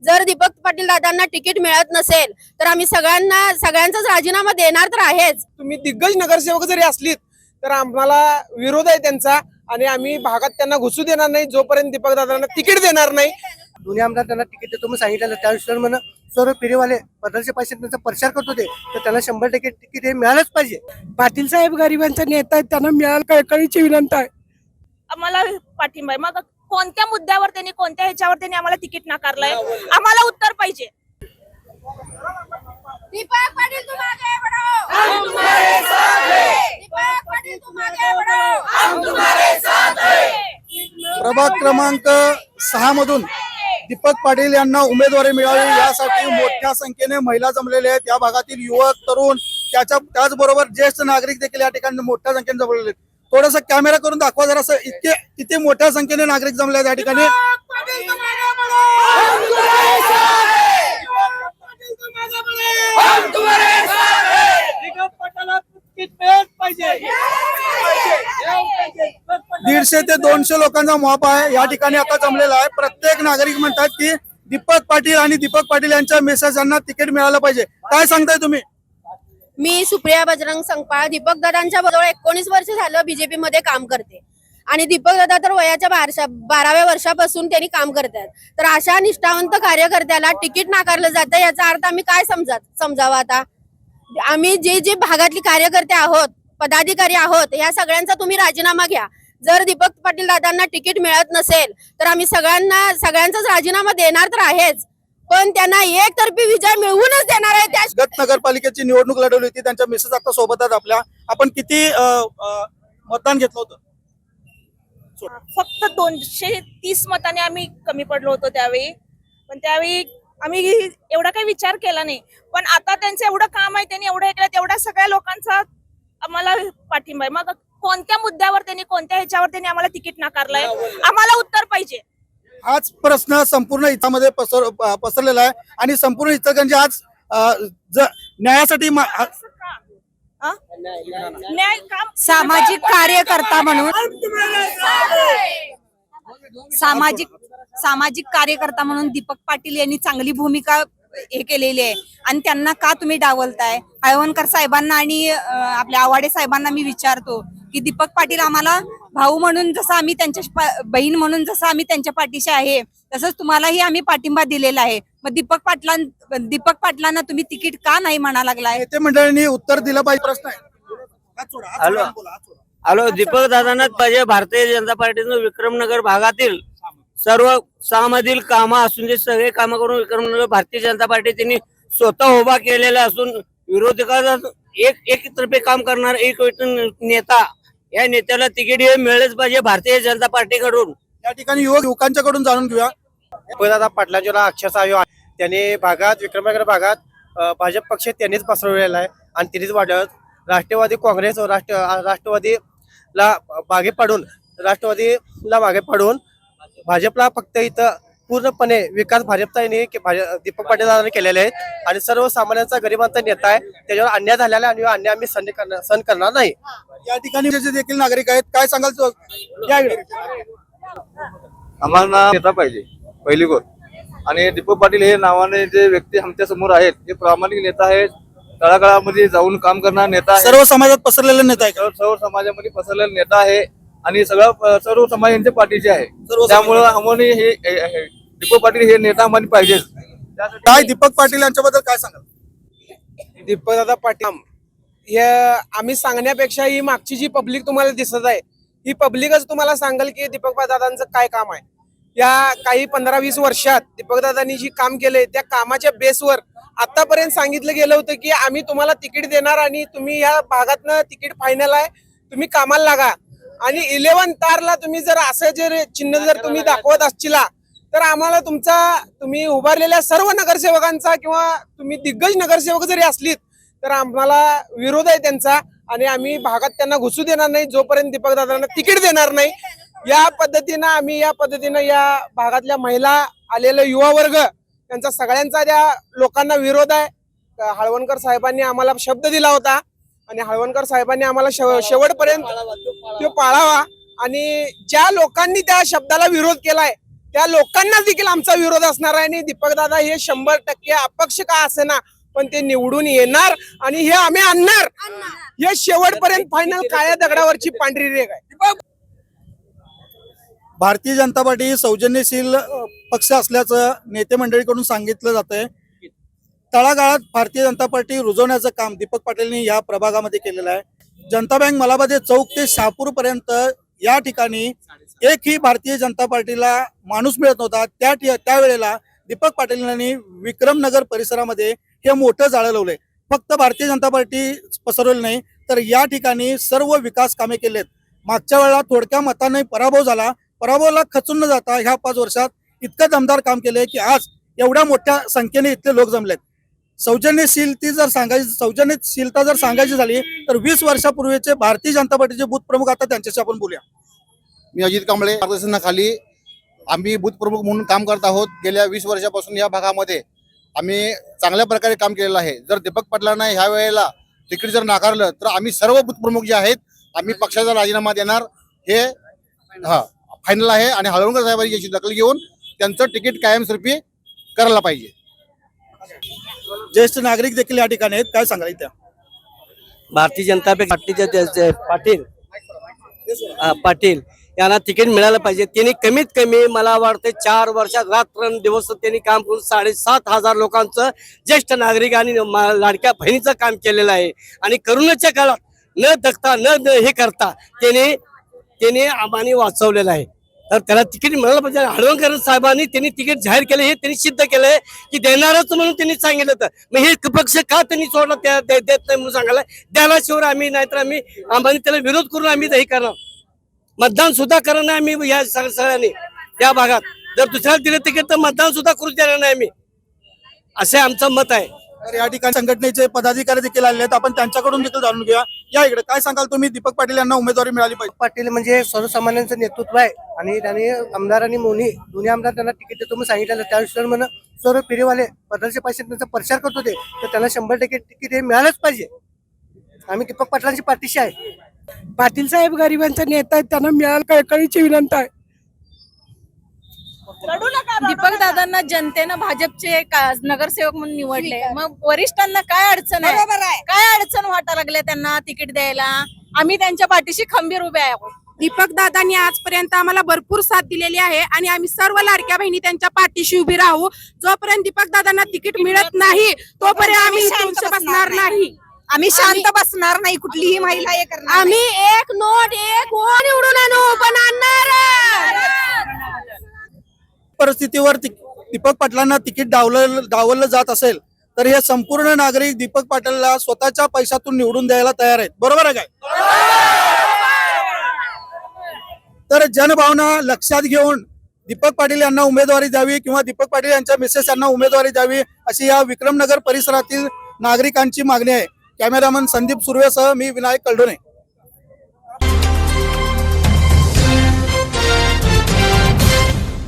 जर दीपक पाटील दादांना तिकीट मिळत नसेल तर आम्ही सगळ्यांचाच राजीनामा देणार तर आहेच। तुम्ही दिग्गज नगरसेवक जरी असलीत तर आम्हाला विरोध आहे त्यांचा आणि आम्ही भागात त्यांना घुसू देणार नाही जोपर्यंत दीपक दादांना तिकीट देणार नाही। दोन्ही आमदार त्यांना तिकीट देतो म्हणून सांगितलं, त्यानुसार म्हणून सर्व फेरीवाले 1500 पैसे त्यांचा प्रचार करत होते, तर त्यांना 100% तिकीट हे मिळालंच पाहिजे। पाटील साहेब गरिबांचा नेता आहेत, त्यांना मिळाल कळकळीची विनंती आहे। आम्हाला पाठिंबा आहे। मग कोणत्या मुद्द्यावर त्यांनी कोणत्या ह्याच्यावर त्यांनी आम्हाला तिकीट नाकारलंय, आम्हाला उत्तर पाहिजे। दीपक पाटील तुम आगे बढ़ो, हम तुम्हारे साथ हैं। दीपक पाटील तुम आगे बढ़ो, हम तुम्हारे साथ हैं। प्रभाग क्रमांक 6 मधून दीपक पाटील यांना उमेदवारी मिळावी यासाठी मोठ्या संख्येने महिला जमलेले आहेत। या भागातील युवक तरुण त्याचबरोबर ज्येष्ठ नागरिक देखील या ठिकाणी मोठ्या संख्येने जमलेले आहेत। थोडंसं कॅमेरा करून दाखवा जरा, किती मोठ्या संख्येने नागरिक जमले आहेत या ठिकाणी। दीडशे ते 200 लोकांचा मॉप आहे या ठिकाणी आता जमलेला आहे। प्रत्येक नागरिक म्हणतात की दीपक पाटील आणि दीपक पाटील यांच्या मेसेजांना तिकीट मिळालं पाहिजे। काय सांगताय तुम्ही? मी सुप्रिया बजरंग संगपाळ दीपक दादांच्या बरोबर 19 वर्ष झालं बीजेपी मध्ये काम करते आणि दीपक दादा तर वयाच्या 12व्या वर्षापासून त्यांनी काम करतात। तर अशा निष्ठावंत कार्यकर्त्याला तिकीट नाकारलं जातं याचा अर्थ आम्ही काय समजावा आता? आम्ही जे भागातली कार्यकर्ते आहोत, पदाधिकारी आहोत, या सगळ्यांचा तुम्ही राजीनामा घ्या। जर दीपक पाटील दादांना तिकीट मिळत नसेल तर आम्ही सगळ्यांचाच राजीनामा देणार तर आहेच, पण त्यांना एकतर्फी विजय मिळवूनच देणार आहे। त्या गत नगरपालिकेची निवडणूक लढवली होती, त्यांच्या मेसेज आता सोबत आहेत आपल्या। आपण किती मतदान घेतलं होतं? फक्त 230 मताने आम्ही कमी पडलो होतो त्यावेळी, पण त्यावेळी आम्ही एवढा काही विचार केला नाही। पण आता त्यांचं एवढं काम आहे, त्यांनी एवढं केलं, तेवढ्या सगळ्या लोकांचा आम्हाला पाठिंबा आहे। मग कोणत्या मुद्द्यावर त्यांनी कोणत्या ह्याच्यावर त्यांनी आम्हाला तिकीट नाकारलंय, आम्हाला उत्तर पाहिजे। हाच प्रश्न संपूर्ण इथामध्ये पसरलेला आहे आणि संपूर्ण इचलकरंजी आज न्यायासाठी न्याय काम सामाजिक कार्यकर्ता म्हणून सामाजिक कार्यकर्ता म्हणून दीपक पाटील यांनी चांगली भूमिका हे केलेली आहे आणि त्यांना का तुम्ही डावलताय? हळवणकर साहेबांना आणि आपल्या आवाडे साहेबांना मी विचारतो की दीपक पाटील आम्हाला भाऊ म्हणून जसं आम्ही त्यांच्या बहीण म्हणून जसं आम्ही त्यांच्या पाठीशी आहे तसंच तुम्हालाही आम्ही पाठिंबा दिलेला आहे। मग दीपक पाटलांना तुम्ही तिकीट का नाही म्हणा लागलाय? नेते मंडळींनी उत्तर दिलं पाहिजे। प्रश्न आहे। हॅलो, दीपक दादांनाच पाहिजे। भारतीय जनता पार्टीनं विक्रमनगर भागातील सर्व 6 मधील कामं असून जे सगळे कामं करून विक्रमनगर भारतीय जनता पार्टी त्यांनी स्वतः उभा केलेला असून विरोधकांना एकतर्फे काम करणार एक नेता, या नेत्याला तिकीट हे मिळेलच पाहिजे भारतीय जनता पार्टीकडून। या ठिकाणी युवकांच्याकडून जाणून घेऊया। दादा पाटलांच्या अक्षरशः त्यांनी भागात विक्रमनगर भागात भाजप पक्ष त्यांनीच पसरवलेला आहे आणि त्यांनीच वाढवत राष्ट्रवादी काँग्रेस राष्ट्रवादीला मागे पाडून भाजपला फक्त इथं पूर्णपणे विकास भाजपचा दीपक पाटील दादांनी केलेले आहेत आणि सर्वसामान्यांचा गरिबांचा नेता आहे। त्याच्यावर अन्याय झालेला आणि अन्याय आम्ही सहन करणार नाही। या ठिकाणी जे देखील नागरिक आहेत, काय सांगाल? आम्हाला नेता पाहिजे पहिली गोष्ट, आणि दीपक पाटील हे नावाने जे व्यक्ती आमच्या समोर आहेत हे प्रामाणिक नेता आहेत, तळागाळामध्ये जाऊन काम करणारा नेता आहे, सर्व समाजात पसरलेला नेता आहे, सर्व समाजामध्ये पसरलेला नेता आहे आणि सर्व समाज यांच्या पाठीचे आहे। त्यामुळे आम्हाला हे दीपक पाटील हे नेता आम्हाला पाहिजे। काय दीपक पाटील यांच्याबद्दल काय सांगाल? दीपक दादा पाटील हे आम्ही सांगण्यापेक्षा ही मागची जी पब्लिक तुम्हाला दिसत आहे ही पब्लिकच तुम्हाला सांगेल की दीपक दादांचं काय काम आहे। या काही 15-20 वर्षात दीपक दादांनी जी काम केलंय त्या कामाच्या बेसवर आतापर्यंत सांगितलं गेलं होतं की आम्ही तुम्हाला तिकीट देणार आणि तुम्ही या भागातनं तिकीट फायनल आहे, तुम्ही कामाला लागा। आणि 11 तारला तुम्ही जर असं जर चिन्ह जर तुम्ही दाखवत असचिला तर आम्हाला तुम्ही उभारलेल्या सर्व नगरसेवकांचा किंवा तुम्ही दिग्गज नगरसेवक जरी असलीत तर आम्हाला विरोध आहे त्यांचा आणि आम्ही भागात त्यांना घुसू देणार नाही जोपर्यंत दीपक दादांना तिकीट देणार नाही। या पद्धतीनं या भागातल्या महिला, आलेला युवा वर्ग, त्यांचा सगळ्यांचा त्या लोकांना विरोध आहे। हळवणकर साहेबांनी आम्हाला शब्द दिला होता आणि हळवणकर साहेबांनी आम्हाला शेवटपर्यंत तो पाळावा आणि ज्या लोकांनी त्या शब्दाला विरोध केलाय त्या लोकांना देखील आमचा विरोध असणार आहे आणि दीपक दादा हे 100% अपक्ष का असेना पण ते निवडून येणार आणि हे आम्ही आणणार हे शेवटपर्यंत फायनल काळ्या दगडावरची पांढरी रेघ आहे. भारतीय जनता पार्टी सौजन्यशील पक्ष असल्याचं नेते मंडळीकडून सांगितलं जातंय. तळागाळात भारतीय जनता पार्टी रुजवण्याचं काम दीपक पाटीलनी या प्रभागामध्ये केलेलं आहे. जनता बँक मलाबादे चौक ते शहापूर पर्यंत या ठिकाणी एकही भारतीय जनता पार्टीला माणूस मिळत नव्हता. त्यावेळेला दीपक पाटीलांनी विक्रमनगर परिसरामध्ये हे मोठं जाळं लावलंय. फक्त भारतीय जनता पार्टी पसरवली नाही तर या ठिकाणी सर्व विकास कामे केलेत. मागच्या वेळेला थोडक्या मताने पराभव झाला. पराभवाला खचून न जाता ह्या 5 वर्षात इतकं दमदार काम केलंय की आज एवढ्या मोठ्या संख्येने इथले लोक जमलेत. सौजन्यशीलता जर सांगायची झाली तर 20 वर्षापूर्वीचे भारतीय जनता पार्टीचे बूथ प्रमुख आता त्यांच्याशी आपण बोलूया. मी अजित कांबळे मार्गदर्शनाखाली आम्ही बूथ प्रमुख म्हणून काम करत आहोत. गेल्या 20 वर्षापासून या भागामध्ये आम्ही चांगल्या प्रकारे काम केलेलं आहे. जर दीपक पाटलांना ह्या वेळेला तिकीट जर नाकारलं तर आम्ही सर्व बूथ प्रमुख जे आहेत आम्ही पक्षाचा राजीनामा देणार हे फायनल आहे आणि हळवणकर साहेबांनी याची दखल घेऊन त्यांचं तिकीट कायमस्वरूपी करायला पाहिजे. ज्येष्ठ नागरिक देखील या ठिकाणी आहेत. काय सांगाल त्या भारतीय जनता पार्टीचे पाटील यांना तिकीट मिळालं पाहिजे. त्यांनी कमीत कमी मला वाटते 4 वर्षात रात्रंदिवस त्यांनी काम करून 7,500 लोकांचं ज्येष्ठ नागरिक आणि लाडक्या बहिणीचं काम केलेलं आहे. आणि करोनाच्या काळात न दखता न हे करता त्याने आम्हाने वाचवलेलं आहे. तर त्याला तिकीट मिळालं पाहिजे. हळवणकर साहेबांनी त्यांनी तिकीट जाहीर केलं हे त्यांनी सिद्ध केलंय की देणारच म्हणून त्यांनी सांगितलं. तर मग हे पक्ष का त्यांनी सोडला देत नाही म्हणून सांगायला द्यायला शिवाय आम्ही नाहीतर आम्हाला त्याला विरोध करून आम्ही हे करणार. मतदान सुद्धा करणार नाही आम्ही या सगळ्यांनी त्या भागात. जर दुसऱ्याला दिलं तिकीट तर मतदान सुद्धा करू देणार नाही आम्ही, असे आमचं मत आहे. तर या ठिकाणी संघटनेचे पदाधिकारी देखील आले आहेत. आपण त्यांच्याकडून देखील जाणून घेऊया. या इकडे काय सांगाल तुम्ही? दीपक पाटील यांना उमेदवारी मिळाली पाहिजे. पाटील म्हणजे सर्वसामान्यांचं नेतृत्व आहे आणि त्यांनी आमदार आणि मोनी दोन्ही आमदार त्यांना तिकीट देतो म्हणून सांगितलं. त्यानुसार म्हणून सर्व फेरीवाले बदलचे पैसे त्यांचा प्रचार करत होते तर त्यांना 100% तिकीट हे मिळालंच पाहिजे. आम्ही दीपक पाटलांची पाठीशी आहे. पाटील साहेब गरिबांचा नेता आहेत, त्यांना मिळाल कळकळीची विनंती आहे. दीपक दादांना जनतेनं भाजपचे नगरसेवक म्हणून निवडले. मग वरिष्ठांना काय अडचण आहे? काय अडचण वाटायला लागले त्यांना तिकीट द्यायला? आम्ही त्यांच्या पाठीशी खंबीर उभे आहोत. दीपक दादांनी आजपर्यंत आम्हाला भरपूर साथ दिलेली आहे आणि आम्ही सर्व लाडक्या बहिणी त्यांच्या पाठीशी उभी राहू. जोपर्यंत दीपक दादांना तिकीट मिळत नाही तोपर्यंत आम्ही शांत बसणार नाही. आम्ही शांत बसणार नाही. कुठलीही महिला हे करणार आम्ही एक नोट एक वोट निवडून आणू पण आणणार. परिस्थितीवर दीपक पाटलांना तिकीट डावललं जात असेल तर हे संपूर्ण नागरिक दीपक पाटीलला स्वतःच्या पैशातून निवडून द्यायला तयार आहेत. बरोबर आहे काय? तर जनभावना लक्षात घेऊन दीपक पाटील यांना उमेदवारी द्यावी किंवा दीपक पाटील यांच्या मिसेस यांना उमेदवारी द्यावी अशी या विक्रमनगर परिसरातील नागरिकांची मागणी आहे. कॅमेरामन संदीप सुर्वेसह मी विनायक कलडोने.